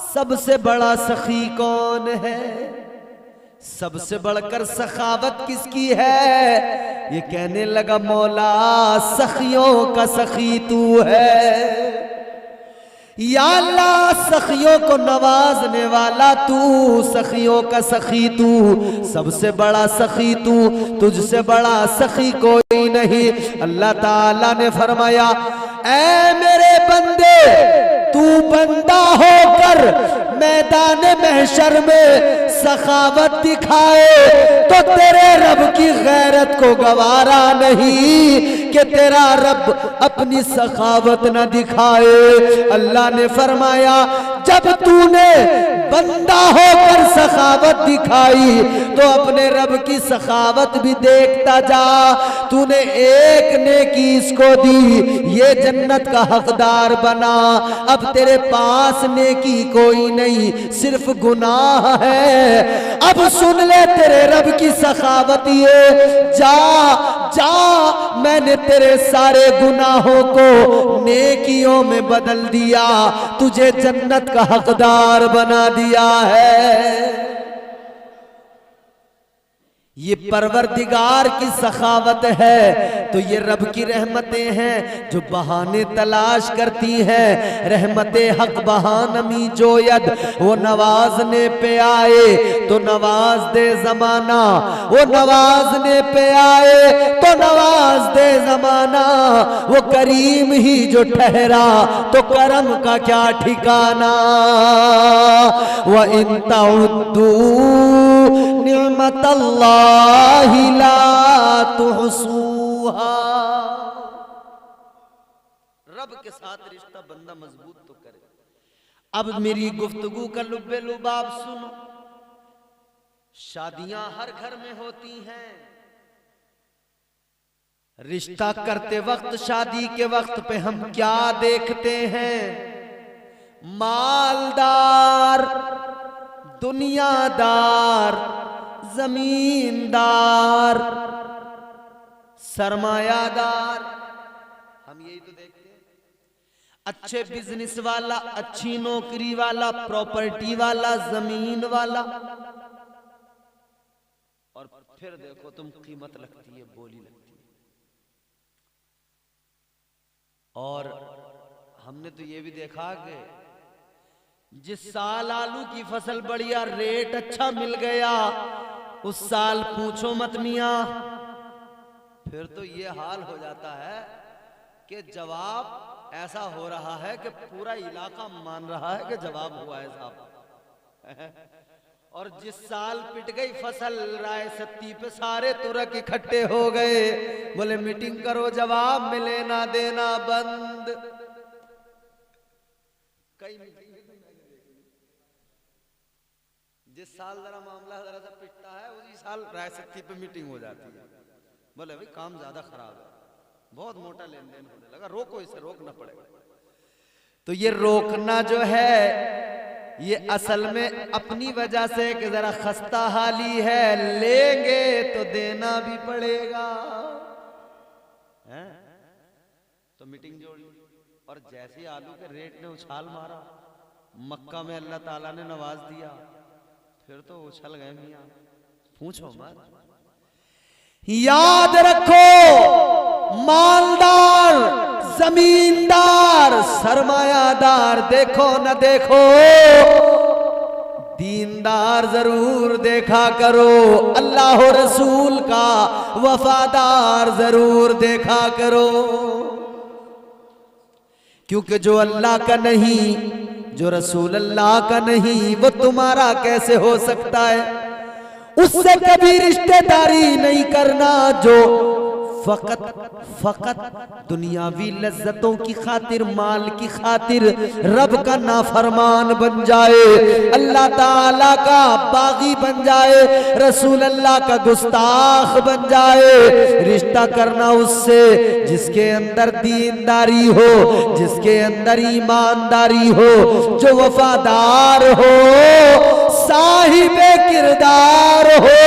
सबसे बड़ा सखी कौन है, सबसे बढ़कर सखावत किसकी है? ये कहने लगा मौला सखियों का सखी तू है। या अल्लाह, सखियों को नवाजने वाला तू, सखियों का सखी तू, सबसे बड़ा सखी तू, तुझसे बड़ा सखी कोई नहीं। अल्लाह ताला ने फरमाया ऐ मेरे बंदे, तू बंदा होकर मैदान महशर में सखावत दिखाए तो तेरे रब की गैरत को गवारा नहीं कि तेरा रब अपनी सखावत न दिखाए। अल्लाह ने फरमाया जब तूने बंदा होकर सखावत दिखाई तो अपने रब की सखावत भी देखता जा। तूने एक नेकी इसको दी, ये जन्नत का हकदार बना। अब तेरे पास नेकी कोई नहीं, सिर्फ गुनाह है। अब सुन ले तेरे रब की सखावत, ये जा जा, मैंने तेरे सारे गुनाहों को नेकियों में बदल दिया, तुझे जन्नत का हकदार बना दिया है। ये परवरदिगार की सखावत है। तो ये रब की रहमतें हैं जो बहाने तलाश करती हैं। रहमते हक बहानमी जोयद, वो नवाजने पे आए तो नवाज दे जमाना, वो नवाजने पे आए तो नवाज दे जमाना। वो करीम ही जो ठहरा तो करम का क्या ठिकाना। व इन तउद्दू निअमतल्लाहि ला तुहसूहा। रब के साथ रिश्ता बंदा मजबूत तो करे। अब मेरी गुफ्तगू का लुब्बे लुबाब सुनो। शादियां हर घर में होती हैं। रिश्ता करते वक्त, शादी के वक्त पे हम क्या देखते हैं? मालदार, दुनियादार, जमींदार, सरमायादार, हम यही तो देखते हैं। अच्छे बिजनेस वाला, अच्छी नौकरी वाला, प्रॉपर्टी वाला, जमीन वाला, और फिर देखो तुम कीमत लगती है, बोली लगती है। और हमने तो ये भी देखा कि जिस साल आलू की फसल बढ़िया, रेट अच्छा मिल गया, उस साल पूछो मत मियां, फिर तो ये हाल हो जाता है कि जवाब ऐसा हो रहा है कि पूरा इलाका मान रहा है कि जवाब हुआ है साहब। और जिस साल पिट गई फसल राय सत्ती पे, सारे तुरक इकट्ठे हो गए, बोले मीटिंग करो, जवाब में लेना देना बंद। कई जिस साल जरा मामला जरा सा पिटता है, उसी साल राय सत्ती पे मीटिंग हो जाती है। बोले भाई काम ज्यादा खराब है, बहुत मोटा लेन देन होने लगा, रोको, इसे रोकना पड़ेगा। तो ये रोकना जो है ये असल में अपनी वजह से कि जरा खस्ता हाली है, लेंगे तो देना भी पड़ेगा, है? तो मीटिंग जोड़ ली। और जैसे आलू के रेट ने उछाल मारा, मक्का में अल्लाह ताला ने नवाज दिया, फिर तो उछल गए मियां, पूछो मत। याद रखो मालदार जमींदार सरमायादार देखो न देखो, दीनदार जरूर देखा करो, अल्लाह रसूल का वफादार जरूर देखा करो। क्योंकि जो अल्लाह का नहीं, जो रसूल अल्लाह का नहीं, वो तुम्हारा कैसे हो सकता है। उससे कभी रिश्तेदारी नहीं करना जो फकत दुनियावी लज्जतों की खातिर, माल की खातिर रब का नाफरमान बन जाए, अल्लाह ताला का बागी बन जाए, रसूल अल्लाह का गुस्ताख बन जाए। रिश्ता करना उससे जिसके अंदर दीनदारी हो, जिसके अंदर ईमानदारी हो, जो वफादार हो, साहिबे किरदार हो,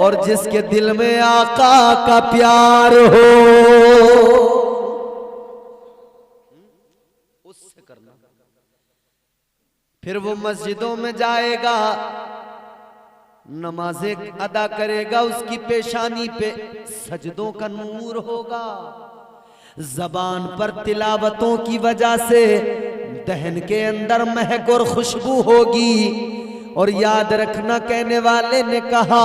और जिसके दिल में आका का प्यार हो, उससे करना। फिर वो मस्जिदों में जाएगा, नमाजें अदा करेगा, उसकी पेशानी पे सजदों का नूर होगा, जबान पर तिलावतों की वजह से दहन के अंदर महक और खुशबू होगी। और याद रखना, कहने वाले ने कहा,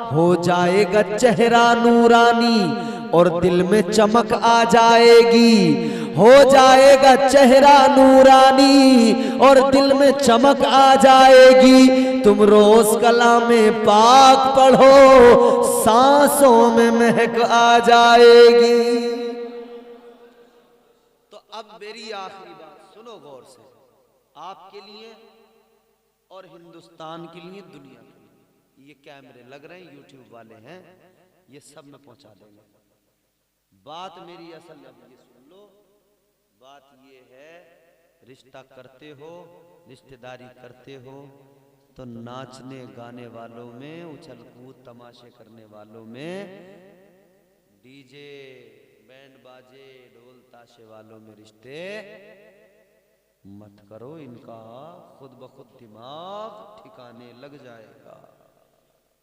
हो जाएगा चेहरा नूरानी और दिल में चमक आ जाएगी। हो जाएगा चेहरा नूरानी और दिल में चमक आ जाएगी। तुम रोज कलामे पाक पढ़ो, सांसों में महक आ जाएगी। तो अब मेरी आखिरी बात सुनो गौर से, आपके लिए और हिंदुस्तान के लिए, दुनिया के लिए। ये कैमरे लग रहे हैं, यूट्यूब वाले हैं, ये सब में पहुंचा देंगे। बात मेरी असल अब ये सुन लो, बात ये है, रिश्ता करते हो, रिश्तेदारी करते हो, तो नाचने गाने वालों में, उछल कूद तमाशे करने वालों में, डीजे बैंड बाजे ढोल ताशे वालों में रिश्ते मत करो। इनका खुद ब खुद दिमाग ठिकाने लग जाएगा।